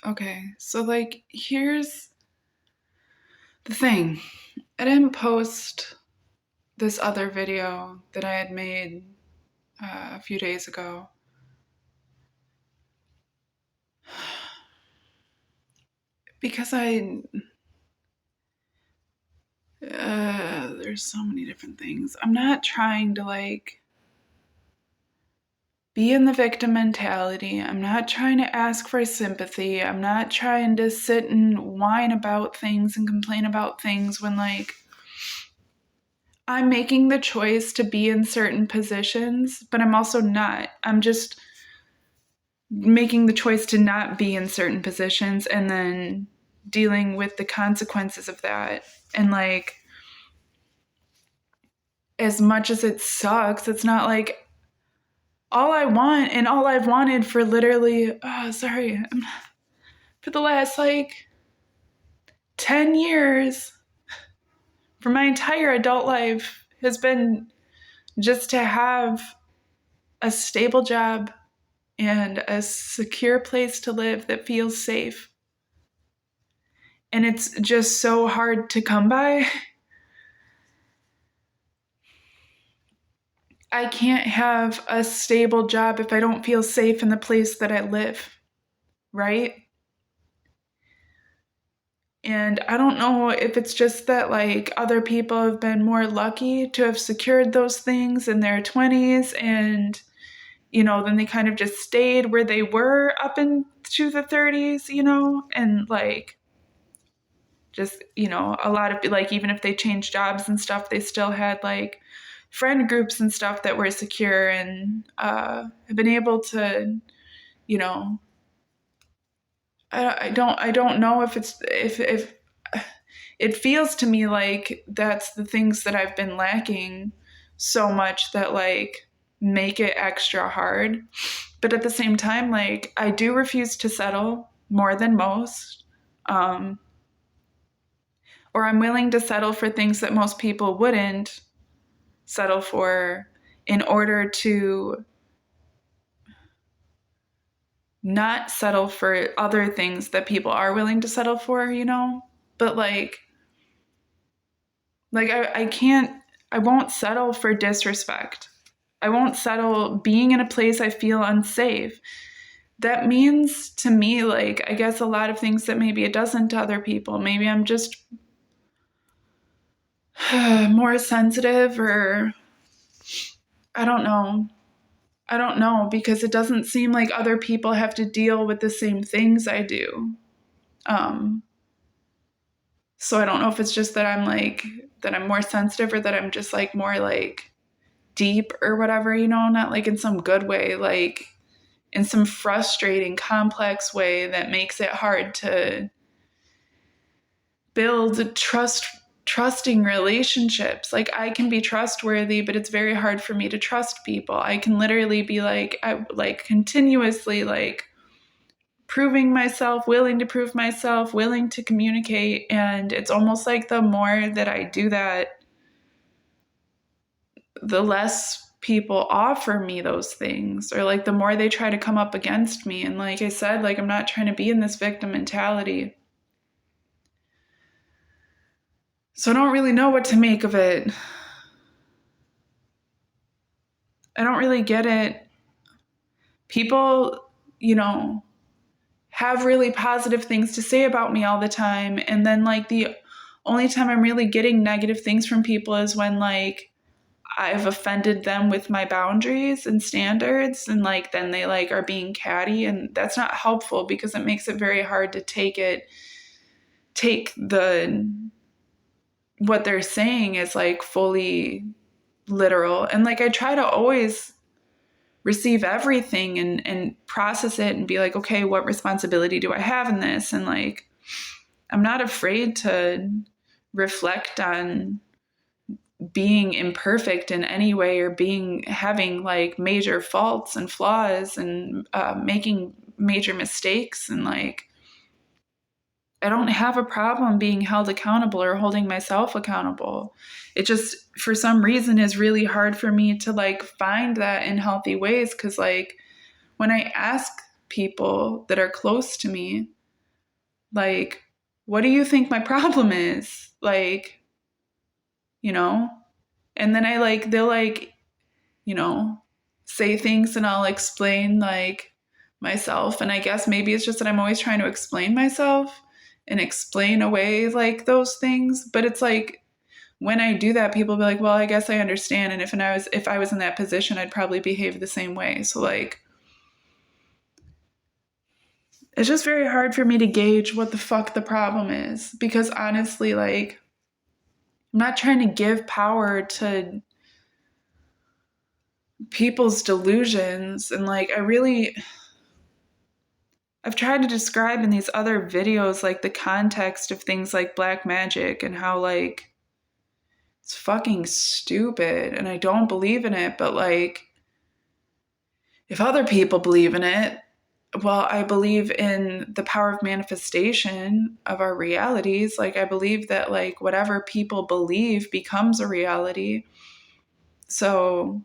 Okay, so like, here's the thing. I didn't post this other video that I had made a few days ago because there's so many different things. I'm not trying to like be in the victim mentality. I'm not trying to ask for sympathy. I'm not trying to sit and whine about things and complain about things when like I'm making the choice to be in certain positions, but I'm also not. I'm just making the choice to not be in certain positions and then dealing with the consequences of that. And like, as much as it sucks, it's not like all I want and all I've wanted for literally, for the last like 10 years, for my entire adult life, has been just to have a stable job and a secure place to live that feels safe. And it's just so hard to come by. I can't have a stable job if I don't feel safe in the place that I live, right? And I don't know if it's just that like other people have been more lucky to have secured those things in their 20s and then they kind of just stayed where they were up into the 30s, and like just, a lot of like, even if they changed jobs and stuff, they still had like friend groups and stuff that were secure and have been able to, you know, I don't know if it feels to me like that's the things that I've been lacking so much that like make it extra hard. But at the same time, like I do refuse to settle more than most. Or I'm willing to settle for things that most people wouldn't settle for in order to not settle for other things that people are willing to settle for, But like I can't, I won't settle for disrespect. I won't settle being in a place I feel unsafe. That means to me, like, I guess a lot of things that maybe it doesn't to other people. Maybe I'm just more sensitive, or I don't know. I don't know, because it doesn't seem like other people have to deal with the same things I do. Um, so I don't know if it's just that I'm more sensitive, or that I'm just like more like deep or whatever, not like in some good way, like in some frustrating, complex way that makes it hard to build trusting relationships. Like I can be trustworthy, but it's very hard for me to trust people. I can literally be like, I like continuously like proving myself, willing to prove myself, willing to communicate. And it's almost like the more that I do that, the less people offer me those things, or like the more they try to come up against me. And like I said, like I'm not trying to be in this victim mentality. So I don't really know what to make of it. I don't really get it. People, have really positive things to say about me all the time. And then like the only time I'm really getting negative things from people is when like I've offended them with my boundaries and standards, and like then they like are being catty, and that's not helpful because it makes it very hard to take the what they're saying as like fully literal. And like I try to always receive everything and process it and be like, okay, what responsibility do I have in this? And like I'm not afraid to reflect on being imperfect in any way, or having like major faults and flaws, and making major mistakes. And like I don't have a problem being held accountable or holding myself accountable. It just for some reason is really hard for me to like find that in healthy ways, because like when I ask people that are close to me, like, what do you think my problem is? Like, you know? And then I like, they'll like, you know, say things and I'll explain like myself. And I guess maybe it's just that I'm always trying to explain myself and explain away like those things. But it's like, when I do that, people be like, well, I guess I understand. And if I was in that position, I'd probably behave the same way. So like, it's just very hard for me to gauge what the fuck the problem is, because honestly, like, I'm not trying to give power to people's delusions. And like, I've tried to describe in these other videos, like the context of things like black magic and how like it's fucking stupid and I don't believe in it. But like, if other people believe in it, well, I believe in the power of manifestation of our realities. Like, I believe that like whatever people believe becomes a reality. So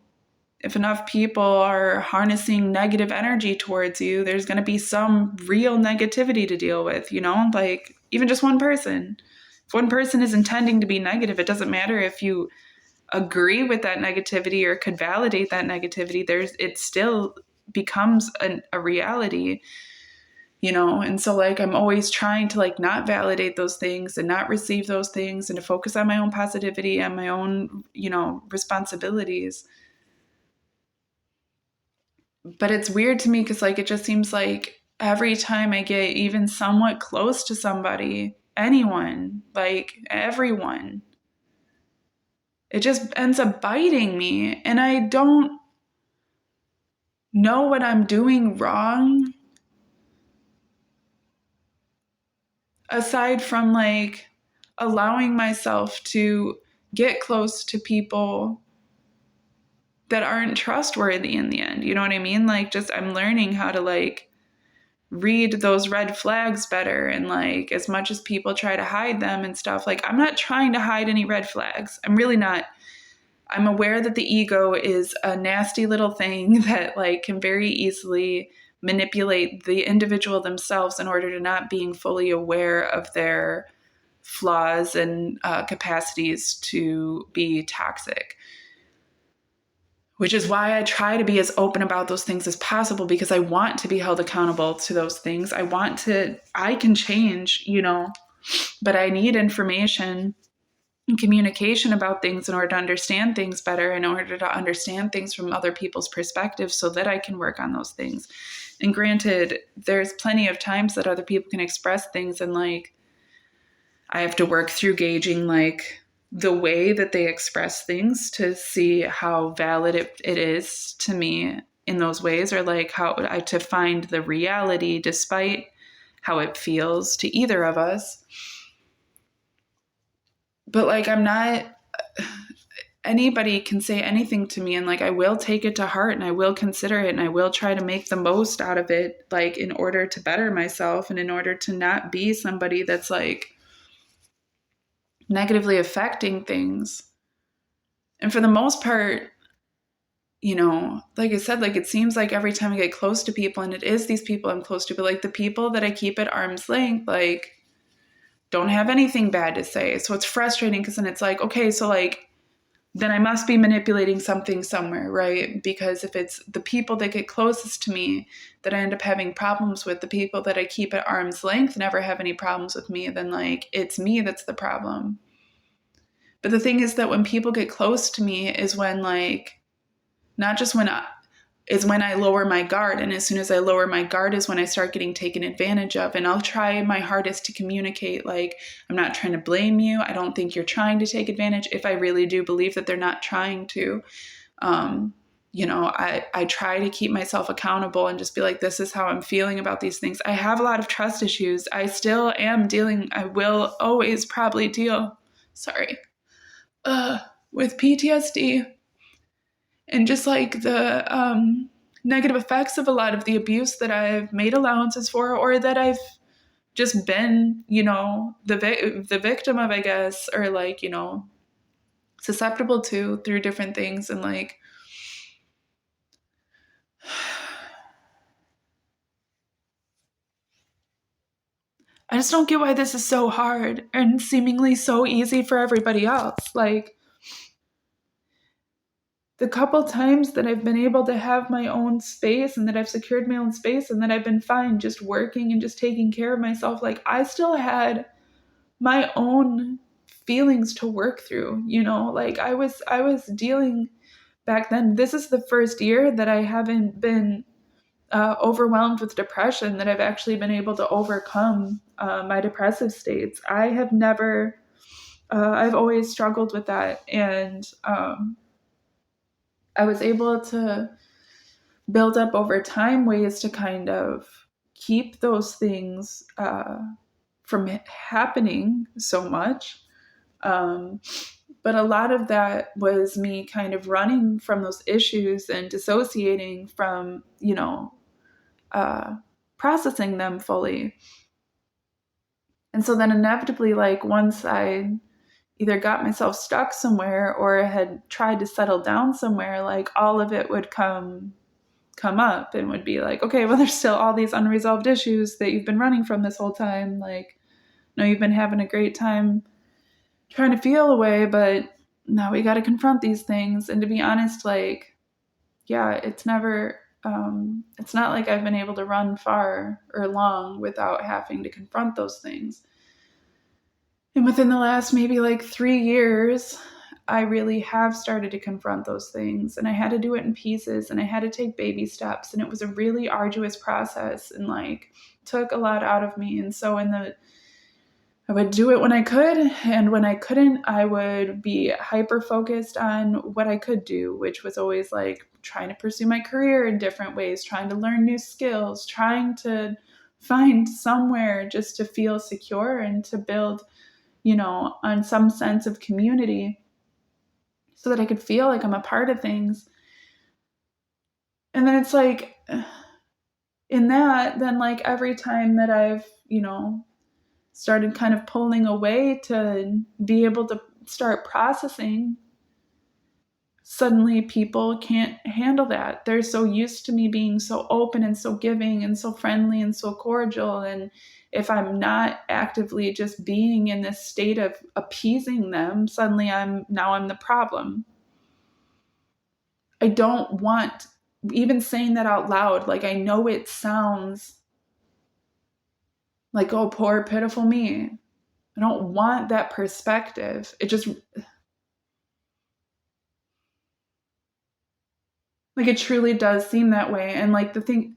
if enough people are harnessing negative energy towards you, there's going to be some real negativity to deal with, you know, like even just one person. If one person is intending to be negative, it doesn't matter if you agree with that negativity or could validate that negativity, it still becomes a reality, you know. And so like, I'm always trying to like not validate those things and not receive those things and to focus on my own positivity and my own, you know, responsibilities. But it's weird to me because like, it just seems like every time I get even somewhat close to somebody, anyone, like everyone, it just ends up biting me. And I don't know what I'm doing wrong aside from like allowing myself to get close to people that aren't trustworthy in the end. You know what I mean? Like, just I'm learning how to like read those red flags better. And like, as much as people try to hide them and stuff, like, I'm not trying to hide any red flags. I'm really not. I'm aware that the ego is a nasty little thing that like can very easily manipulate the individual themselves in order to not being fully aware of their flaws and capacities to be toxic. Which is why I try to be as open about those things as possible, because I want to be held accountable to those things. I can change, you know, but I need information and communication about things in order to understand things better, in order to understand things from other people's perspectives so that I can work on those things. And granted, there's plenty of times that other people can express things and like, I have to work through gauging like the way that they express things to see how valid it is to me in those ways, or like how to find the reality despite how it feels to either of us. But like, I'm not, anybody can say anything to me and like, I will take it to heart and I will consider it and I will try to make the most out of it, like in order to better myself and in order to not be somebody that's like negatively affecting things. And for the most part, you know, like I said, like it seems like every time I get close to people, and it is these people I'm close to, but like the people that I keep at arm's length, like don't have anything bad to say. So it's frustrating because then it's like, okay, so like, then I must be manipulating something somewhere, right? Because if it's the people that get closest to me that I end up having problems with, the people that I keep at arm's length never have any problems with me, then like it's me that's the problem. But the thing is that when people get close to me is when like, not just is when I lower my guard. And as soon as I lower my guard is when I start getting taken advantage of. And I'll try my hardest to communicate, like, I'm not trying to blame you. I don't think you're trying to take advantage. If I really do believe that they're not trying to, you know, I try to keep myself accountable and just be like, this is how I'm feeling about these things. I have a lot of trust issues. I still am I will always probably deal, with PTSD. And just like the negative effects of a lot of the abuse that I've made allowances for, or that I've just been, you know, the victim of, I guess, or like, you know, susceptible to through different things. And like, I just don't get why this is so hard and seemingly so easy for everybody else. Like, the couple times that I've been able to have my own space and that I've secured my own space and that I've been fine just working and just taking care of myself, like, I still had my own feelings to work through, you know? Like, I was dealing back then. This is the first year that I haven't been overwhelmed with depression, that I've actually been able to overcome my depressive states. I have never, I've always struggled with that. And I was able to build up over time ways to kind of keep those things from happening so much. Um, but a lot of that was me kind of running from those issues and dissociating from, uh, processing them fully. And so then inevitably, like, once I either got myself stuck somewhere or had tried to settle down somewhere, like, all of it would come up and would be like, okay, well, there's still all these unresolved issues that you've been running from this whole time. Like, no, you've been having a great time trying to feel away, but now we got to confront these things. And to be honest, like, yeah, it's not like I've been able to run far or long without having to confront those things. And within the last maybe like 3 years, I really have started to confront those things. And I had to do it in pieces and I had to take baby steps. And it was a really arduous process and like took a lot out of me. And so I would do it when I could. And when I couldn't, I would be hyper focused on what I could do, which was always like trying to pursue my career in different ways, trying to learn new skills, trying to find somewhere just to feel secure and to build, on some sense of community so that I could feel like I'm a part of things. And then it's like, in that, then like every time that I've, started kind of pulling away to be able to start processing, suddenly people can't handle that. They're so used to me being so open and so giving and so friendly and so cordial. And if I'm not actively just being in this state of appeasing them, suddenly I'm the problem. I don't want even saying that out loud. Like, I know it sounds like, oh, poor pitiful me. I don't want that perspective. It just, like, it truly does seem that way. And like the thing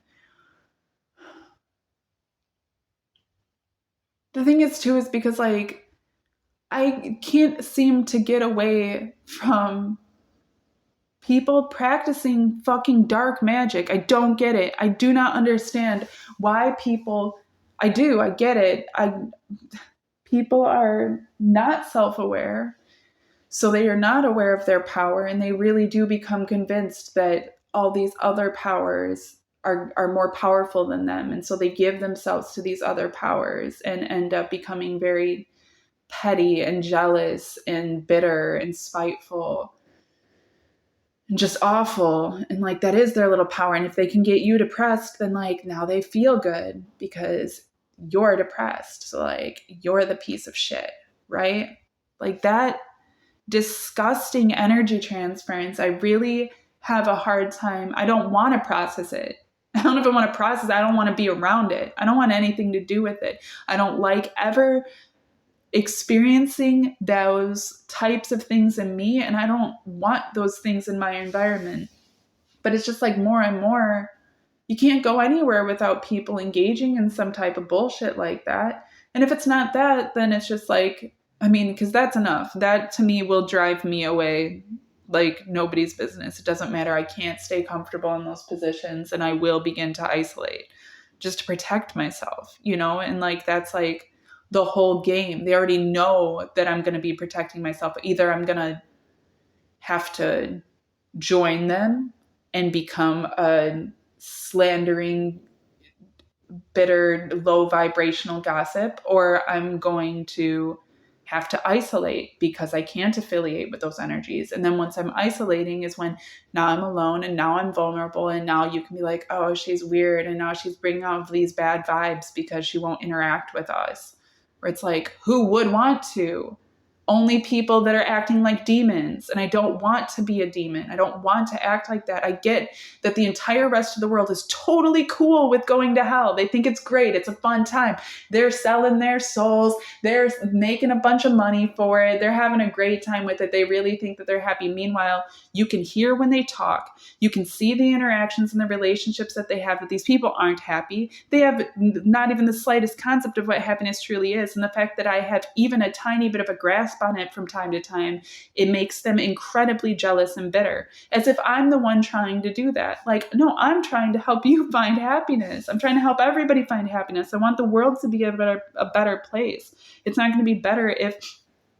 is too is because like I can't seem to get away from people practicing fucking dark magic. I don't get it. I do not understand why people, I get it. People are not self-aware. So they are not aware of their power and they really do become convinced that all these other powers are more powerful than them. And so they give themselves to these other powers and end up becoming very petty and jealous and bitter and spiteful and just awful. And like that is their little power. And if they can get you depressed, then like now they feel good because you're depressed. So like you're the piece of shit, right? Like that disgusting energy transference. I really have a hard time. I don't want to process it. I don't know if I want to process it. I don't want to be around it. I don't want anything to do with it. I don't like ever experiencing those types of things in me, and I don't want those things in my environment. But it's just like more and more, you can't go anywhere without people engaging in some type of bullshit like that. And if it's not that, then it's just like, I mean, because that's enough. That to me will drive me away like nobody's business. It doesn't matter. I can't stay comfortable in those positions and I will begin to isolate just to protect myself, And like that's like the whole game. They already know that I'm going to be protecting myself. Either I'm going to have to join them and become a slandering, bitter, low vibrational gossip, or I'm going to have to isolate because I can't affiliate with those energies. And then once I'm isolating is when now I'm alone and now I'm vulnerable. And now you can be like, oh, she's weird. And now she's bringing out these bad vibes because she won't interact with us. Where it's like, who would want to? Only people that are acting like demons. And I don't want to be a demon. I don't want to act like that. I get that the entire rest of the world is totally cool with going to hell. They think it's great. It's a fun time. They're selling their souls. They're making a bunch of money for it. They're having a great time with it. They really think that they're happy. Meanwhile, you can hear when they talk. You can see the interactions and the relationships that they have, that these people aren't happy. They have not even the slightest concept of what happiness truly is. And the fact that I have even a tiny bit of a grasp on it from time to time, it makes them incredibly jealous and bitter, as if I'm the one trying to do that. Like, no, I'm trying to help you find happiness. I'm trying to help everybody find happiness. I want the world to be a better place. It's not going to be better if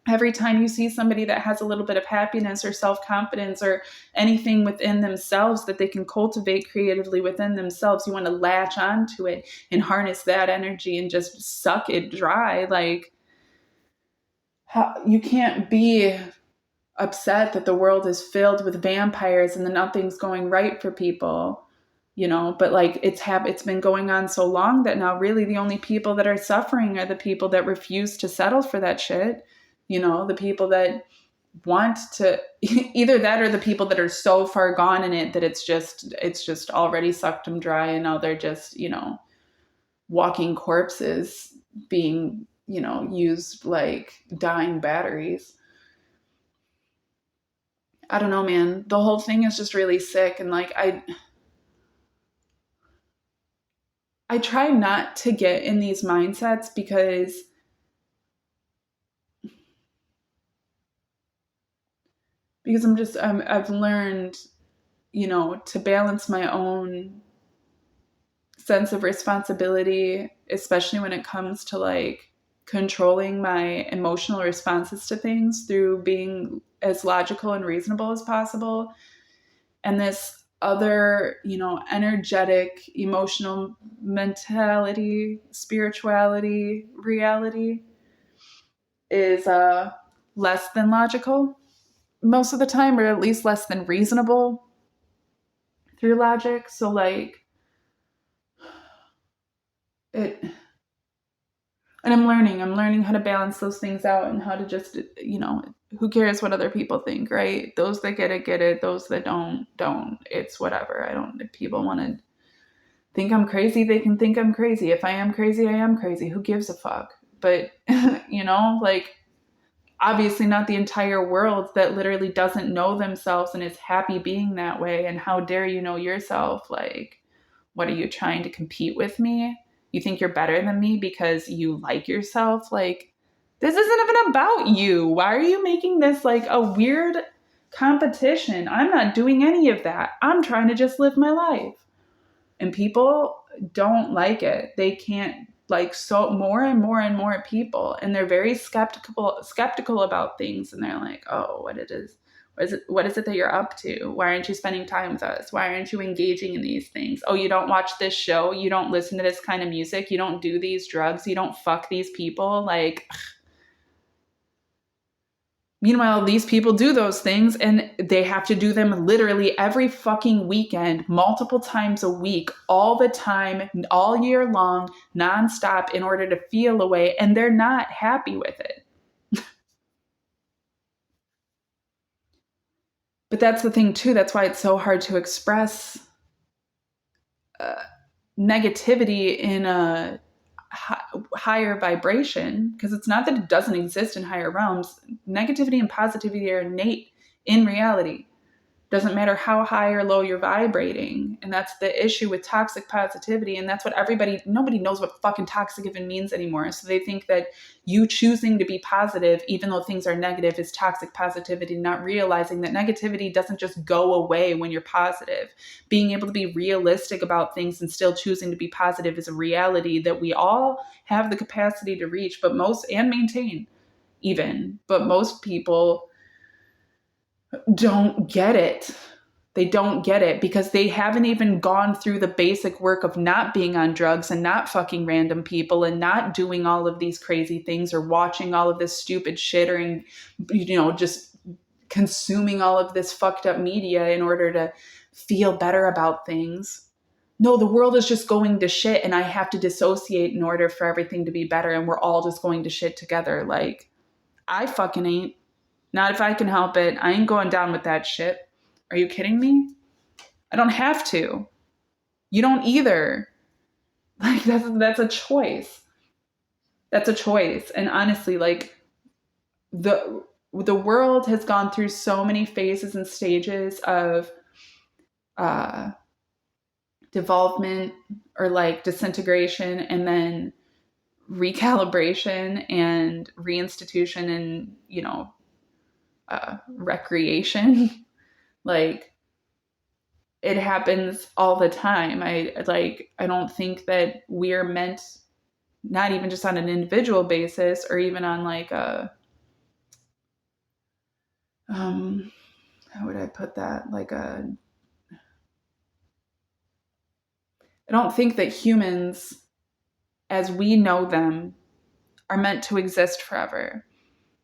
every time you see somebody that has a little bit of happiness or self-confidence or anything within themselves that they can cultivate creatively within themselves, you want to latch onto it and harness that energy and just suck it dry. Like, you can't be upset that the world is filled with vampires and that nothing's going right for people, but like it's been going on so long that now really the only people that are suffering are the people that refuse to settle for that shit. The people that want to either that, or the people that are so far gone in it that it's just already sucked them dry, and now they're just walking corpses being used like dying batteries. I don't know, man. The whole thing is just really sick. And like, I try not to get in these mindsets because I've learned, to balance my own sense of responsibility, especially when it comes to like controlling my emotional responses to things through being as logical and reasonable as possible. And this other, energetic, emotional mentality, spirituality, reality is less than logical most of the time, or at least less than reasonable through logic. So like it, and I'm learning how to balance those things out and how to just, who cares what other people think, right? Those that get it. Those that don't. It's whatever. If people want to think I'm crazy, they can think I'm crazy. If I am crazy, I am crazy. Who gives a fuck? But, like, obviously not the entire world that literally doesn't know themselves and is happy being that way. And how dare you know yourself? Like, what are you trying to compete with me? You think you're better than me because you like yourself? Like, this isn't even about you. Why are you making this like a weird competition? I'm not doing any of that. I'm trying to just live my life. And people don't like it. They can't, like, so more and more and more people, and they're very skeptical about things, and they're like, oh, what is it that you're up to? Why aren't you spending time with us? Why aren't you engaging in these things? Oh, you don't watch this show, you don't listen to this kind of music, you don't do these drugs, you don't fuck these people. Like, meanwhile, these people do those things and they have to do them literally every fucking weekend, multiple times a week, all the time, all year long, nonstop, in order to feel a way, and they're not happy with it. But that's the thing too. That's why it's so hard to express negativity in a higher vibration, because it's not that it doesn't exist in higher realms. Negativity and positivity are innate in reality. Doesn't matter how high or low you're vibrating. And that's the issue with toxic positivity. And that's what nobody knows what fucking toxic even means anymore. So they think that you choosing to be positive, even though things are negative, is toxic positivity, not realizing that negativity doesn't just go away when you're positive. Being able to be realistic about things and still choosing to be positive is a reality that we all have the capacity to reach, and maintain even. But most people don't get it. They don't get it because they haven't even gone through the basic work of not being on drugs and not fucking random people and not doing all of these crazy things or watching all of this stupid shit or, just consuming all of this fucked up media in order to feel better about things. No, the world is just going to shit and I have to dissociate in order for everything to be better and we're all just going to shit together. Like, I fucking ain't. Not if I can help it. I ain't going down with that shit. Are you kidding me? I don't have to. You don't either. Like, that's a choice. That's a choice. And honestly, like, the world has gone through so many phases and stages of development or like disintegration and then recalibration and reinstitution and recreation. Like, it happens all the time. I don't think that we're meant, not even just on an individual basis or even on like a how would I put that, like a I don't think that humans as we know them are meant to exist forever.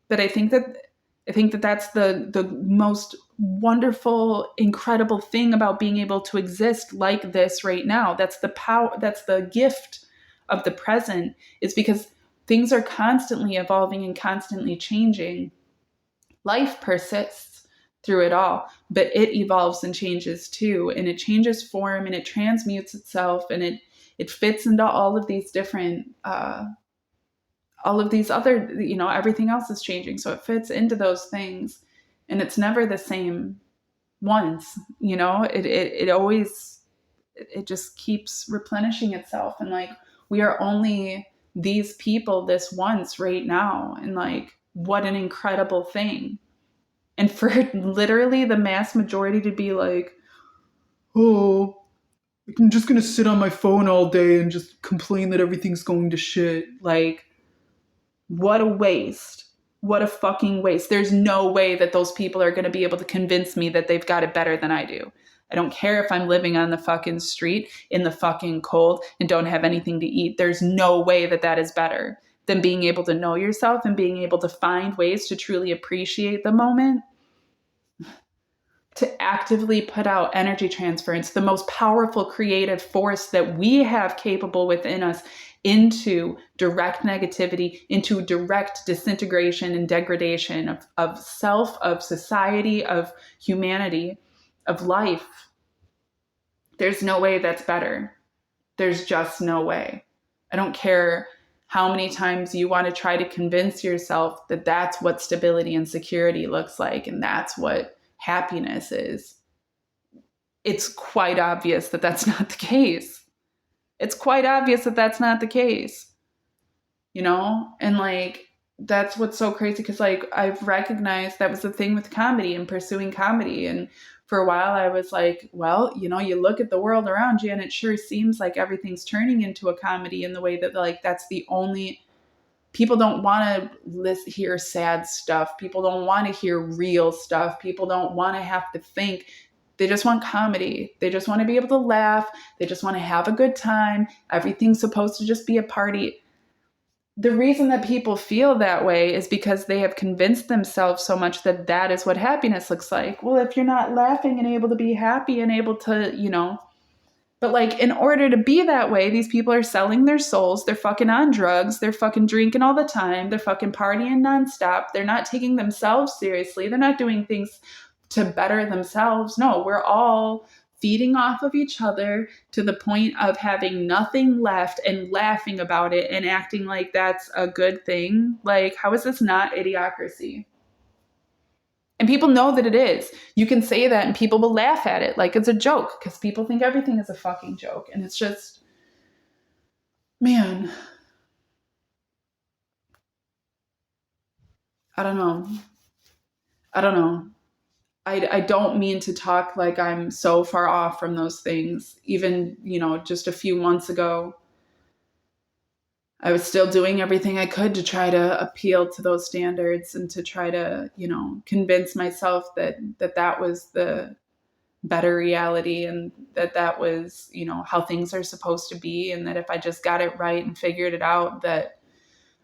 But I think that that's the most wonderful, incredible thing about being able to exist like this right now. That's the power, that's the gift of the present, is because things are constantly evolving and constantly changing. Life persists through it all, but it evolves and changes too, and it changes form and it transmutes itself and it fits into all of these different all of these other, everything else is changing. So it fits into those things and it's never the same once, it always, it just keeps replenishing itself. And like, we are only these people this once right now. And like, what an incredible thing. And for literally the mass majority to be like, oh, I'm just going to sit on my phone all day and just complain that everything's going to shit. Like, what a waste. What a fucking waste. There's no way that those people are going to be able to convince me that they've got it better than I do. I don't care if I'm living on the fucking street in the fucking cold and don't have anything to eat. There's no way that that is better than being able to know yourself and being able to find ways to truly appreciate the moment, to actively put out energy transference, the most powerful creative force that we have capable within us, into direct negativity, into direct disintegration and degradation of self, of society, of humanity, of life. There's no way that's better. There's just no way. I don't care how many times you want to try to convince yourself that that's what stability and security looks like and that's what happiness is. It's quite obvious that that's not the case. It's quite obvious that that's not the case, And like, that's what's so crazy, because like, I've recognized that was the thing with comedy and pursuing comedy. And for a while I was like, well, you look at the world around you and it sure seems like everything's turning into a comedy, in the way that like, that's the only, people don't want to hear sad stuff. People don't want to hear real stuff. People don't want to have to think. They just want comedy. They just want to be able to laugh. They just want to have a good time. Everything's supposed to just be a party. The reason that people feel that way is because they have convinced themselves so much that that is what happiness looks like. Well, if you're not laughing and able to be happy and able to, but like, in order to be that way, these people are selling their souls. They're fucking on drugs. They're fucking drinking all the time. They're fucking partying nonstop. They're not taking themselves seriously. They're not doing things to better themselves. No, we're all feeding off of each other to the point of having nothing left and laughing about it and acting like that's a good thing. Like, how is this not idiocracy? And people know that it is. You can say that and people will laugh at it like it's a joke, because people think everything is a fucking joke. And it's just, man, I don't know. I don't mean to talk like I'm so far off from those things. Even, just a few months ago, I was still doing everything I could to try to appeal to those standards and to try to, convince myself that was the better reality, and that was, how things are supposed to be, and that if I just got it right and figured it out, that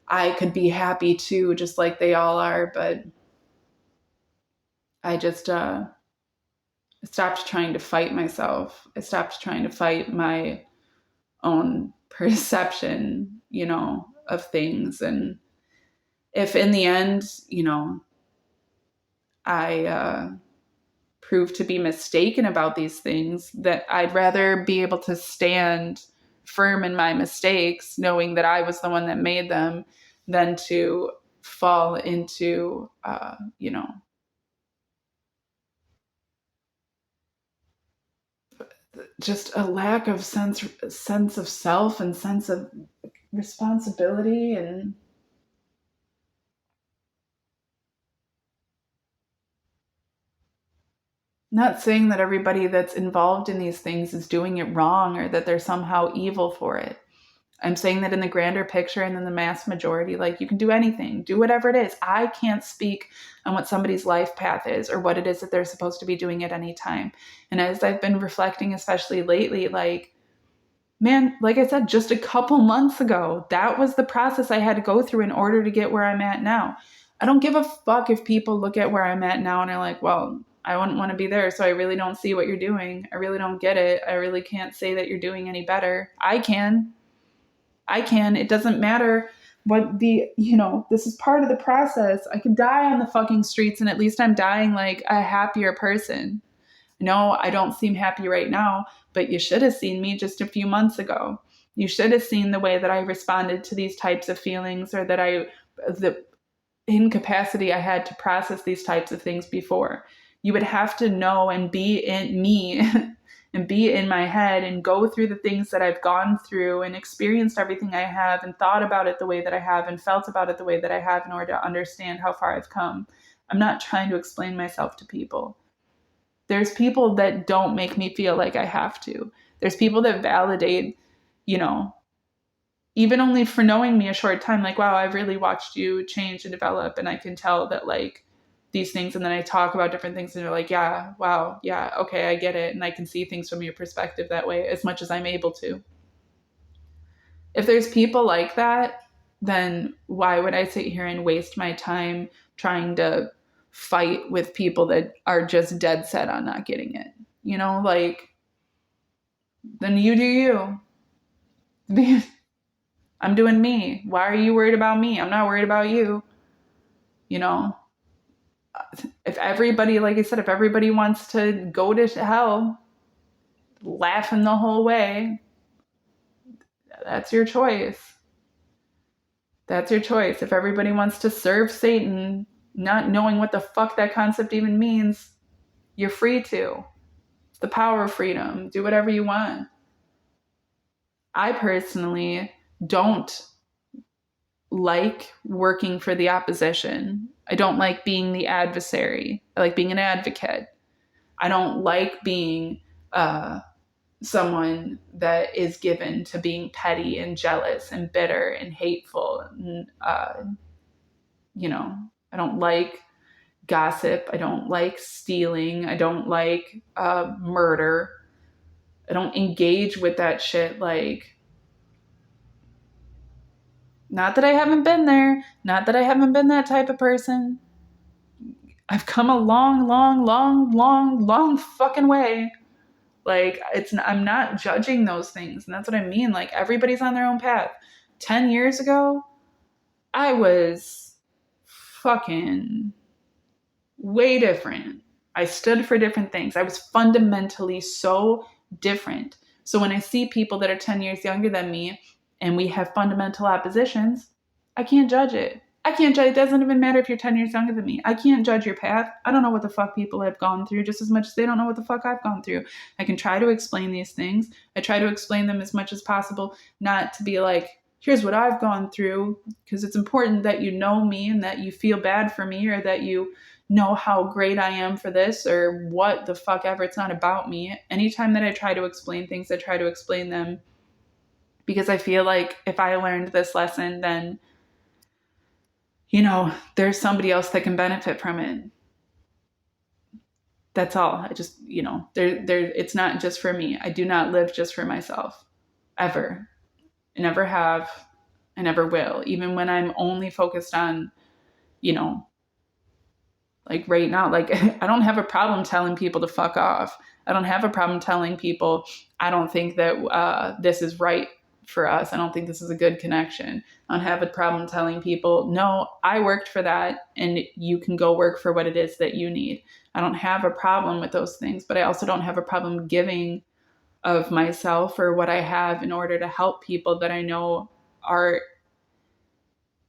I could be happy too, just like they all are. But I just stopped trying to fight myself. I stopped trying to fight my own perception, of things. And if in the end, I prove to be mistaken about these things, that I'd rather be able to stand firm in my mistakes, knowing that I was the one that made them, than to fall into, just a lack of sense of self and sense of responsibility. And not saying that everybody that's involved in these things is doing it wrong or that they're somehow evil for it. I'm saying that in the grander picture and in the mass majority, like, you can do anything, do whatever it is. I can't speak on what somebody's life path is or what it is that they're supposed to be doing at any time. And as I've been reflecting, especially lately, like, man, like I said, just a couple months ago, that was the process I had to go through in order to get where I'm at now. I don't give a fuck if people look at where I'm at now and are like, well, I wouldn't want to be there, so I really don't see what you're doing. I really don't get it. I really can't say that you're doing any better. I can. It doesn't matter what this is part of the process. I could die on the fucking streets, and at least I'm dying like a happier person. No, I don't seem happy right now, but you should have seen me just a few months ago. You should have seen the way that I responded to these types of feelings, or the incapacity I had to process these types of things before. You would have to know and be in me and be in my head and go through the things that I've gone through and experienced everything I have and thought about it the way that I have and felt about it the way that I have in order to understand how far I've come. I'm not trying to explain myself to people. There's people that don't make me feel like I have to. There's people that validate, you know, even only for knowing me a short time, like, wow, I've really watched you change and develop, and I can tell that, like, these things. And then I talk about different things, and they're like, yeah, wow, yeah, okay, I get it. And I can see things from your perspective that way as much as I'm able to. If there's people like that, then why would I sit here and waste my time trying to fight with people that are just dead set on not getting it? Like, then you do you. I'm doing me. Why are you worried about me? I'm not worried about you. You know, if everybody, like I said, if everybody wants to go to hell laughing the whole way, that's your choice. That's your choice. If everybody wants to serve Satan, not knowing what the fuck that concept even means, you're free to. It's the power of freedom. Do whatever you want. I personally don't like working for the opposition. I don't like being the adversary. I like being an advocate. I don't like being someone that is given to being petty and jealous and bitter and hateful. And, I don't like gossip. I don't like stealing. I don't like murder. I don't engage with that shit. Like, not that I haven't been there, not that I haven't been that type of person. I've come a long, long, long, long, long fucking way. Like, I'm not judging those things. And that's what I mean. Like, everybody's on their own path. 10 years ago, I was fucking way different. I stood for different things. I was fundamentally so different. So when I see people that are 10 years younger than me and we have fundamental oppositions, I can't judge it. I can't judge. It doesn't even matter if you're 10 years younger than me. I can't judge your path. I don't know what the fuck people have gone through just as much as they don't know what the fuck I've gone through. I can try to explain these things. I try to explain them as much as possible, not to be like, here's what I've gone through, because it's important that you know me and that you feel bad for me, or that you know how great I am for this, or what the fuck ever. It's not about me. Anytime that I try to explain things, I try to explain them because I feel like if I learned this lesson, then, there's somebody else that can benefit from it. That's all. I just, there it's not just for me. I do not live just for myself ever. I never have. I never will. Even when I'm only focused on, you know, like right now, like I don't have a problem telling people to fuck off. I don't have a problem telling people I don't think that this is right for us. I don't think this is a good connection. I don't have a problem telling people, no, I worked for that and you can go work for what it is that you need. I don't have a problem with those things, but I also don't have a problem giving of myself or what I have in order to help people that I know are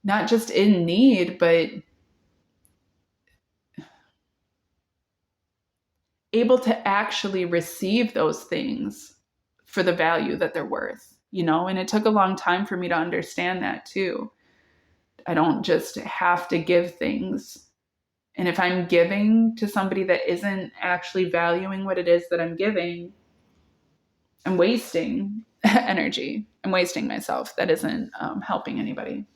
not just in need, but able to actually receive those things for the value that they're worth, And it took a long time for me to understand that too. I don't just have to give things. And if I'm giving to somebody that isn't actually valuing what it is that I'm giving, I'm wasting energy. I'm wasting myself. That isn't helping anybody.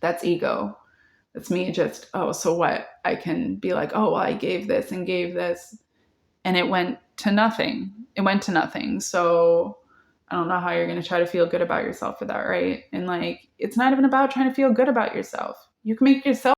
That's ego. That's me just, oh, so what? I can be like, oh, well, I gave this and gave this, and it went to nothing. It went to nothing. So I don't know how you're going to try to feel good about yourself for that, right? And like, it's not even about trying to feel good about yourself. You can make yourself